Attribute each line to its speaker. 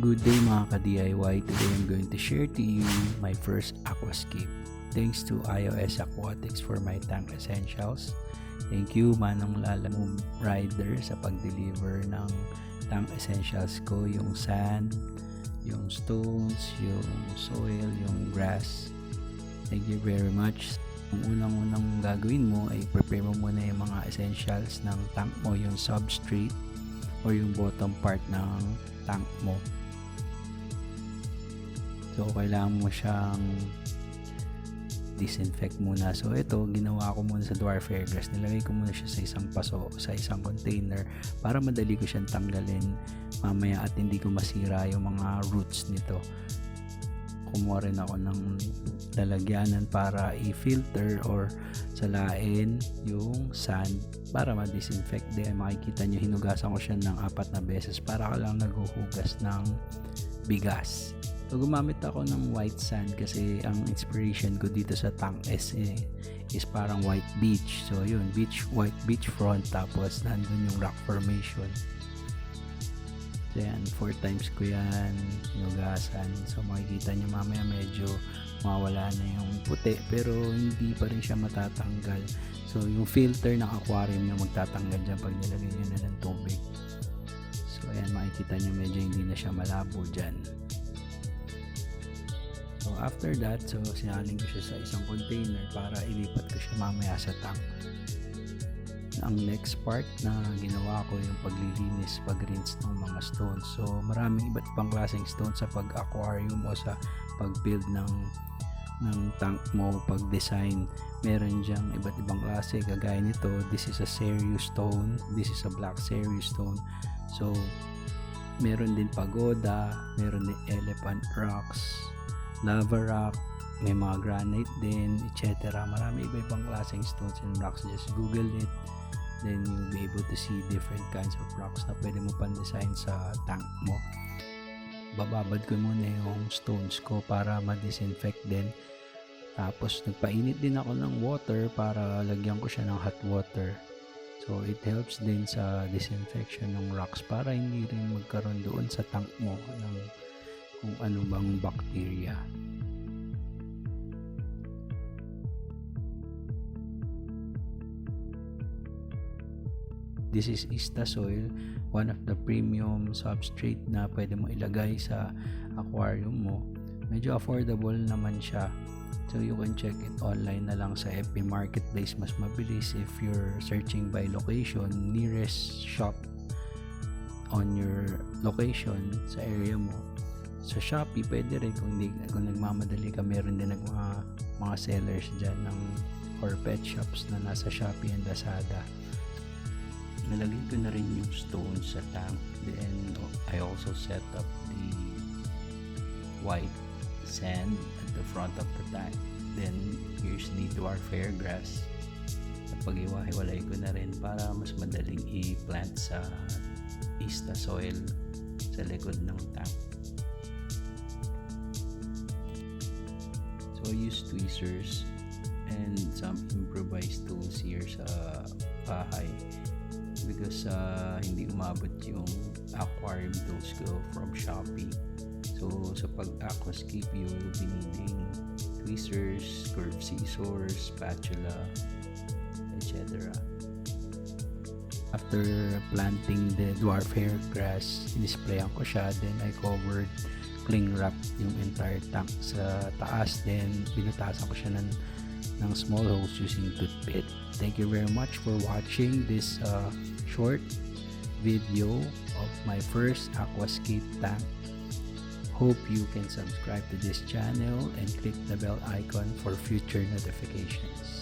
Speaker 1: Good day mga ka-DIY. Today I'm going to share to you my first aquascape. Thanks to iOS Aquatics for my tank essentials. Thank you Manong Lalamove Rider sa pag-deliver ng tank essentials ko. Yung sand, yung stones, yung soil, yung grass. Thank you very much. Ang unang-unang gagawin mo ay prepare mo muna yung mga essentials ng tank mo, yung substrate or yung bottom part ng tank mo. So kailangan mo siyang disinfect muna. So ito, ginawa ko muna sa Dwart grass. Nilagay ko muna siya sa isang paso, sa isang container para madali ko siyang tanggalin mamaya at hindi ko masira yung mga roots nito. Kumuha rin ako ng lalagyanan para i-filter or salain yung sand para ma-disinfect din. Makikita nyo, hinugasan ko siya ng 4 na beses para ka lang naghuhugas ng bigas. So gumamit ako ng white sand kasi ang inspiration ko dito sa tank is parang white beach. So yun, white beach front, tapos nandun yung rock formation. So yan, 4 times ko yan hinugasan. So makikita nyo mamaya medyo mawala na yung puti pero hindi pa rin siya matatanggal. So yung filter ng aquarium yung magtatanggal dyan pag nilagay nyo na ng tubig. So ayan, makikita nyo medyo hindi na siya malabo dyan. So after that, so sinaling ko siya sa isang container para ilipat ko siya mamaya sa tank. Ang next part na ginawa ko yung paglilinis, pag-rinse ng mga stones. So maraming iba't ibang klaseng stones sa pag-aquarium o sa pag-build ng tank mo, pag-design. Meron diyang iba't ibang klase kagaya nito. This is a Seiryu stone, this is a black Seiryu stone. So meron din pagoda, meron din elephant rocks, lava rock, may mga granite din, etc. Marami iba-ibang klaseng stones and rocks. Just Google it, then you'll be able to see different kinds of rocks na pwede mo pan-design sa tank mo. Bababad ko muna yung stones ko para ma-disinfect din. Tapos nagpainit din ako ng water para lagyan ko siya ng hot water. So it helps din sa disinfection ng rocks para hindi rin magkaroon doon sa tank mo ng kung ano bang bacteria. This is Ista Soil, one of the premium substrate na pwede mo ilagay sa aquarium mo. Medyo affordable naman siya. So you can check it online na lang sa FB Marketplace. Mas mabilis if you're searching by location, nearest shop on your location sa area mo. Sa Shopee, pwede rin kung nagmamadali ka, meron din mga sellers dyan or pet shops na nasa Shopee and Lazada. Nalagay ko na rin yung stones sa tank. Then I also set up the white sand at the front of the tank. Then here's the Dwart grass. Pag-iwa-hiwalay ko na rin para mas madaling i-plant sa Ista Soil sa likod ng tank. So I use tweezers and some improvised tools here sa bahay because hindi umabot yung aquarium tools ko from Shopee. So sa pag-aquascape, you will be needing tweezers, curved scissors, spatula, etc. After planting the Dwart grass, displayan ko siya, then I covered cling wrap yung entire tank sa taas, then binutasan ko siya ng small holes using toothpick. Thank you very much for watching this short video of my first aquascape tank. Hope you can subscribe to this channel and click the bell icon for future notifications.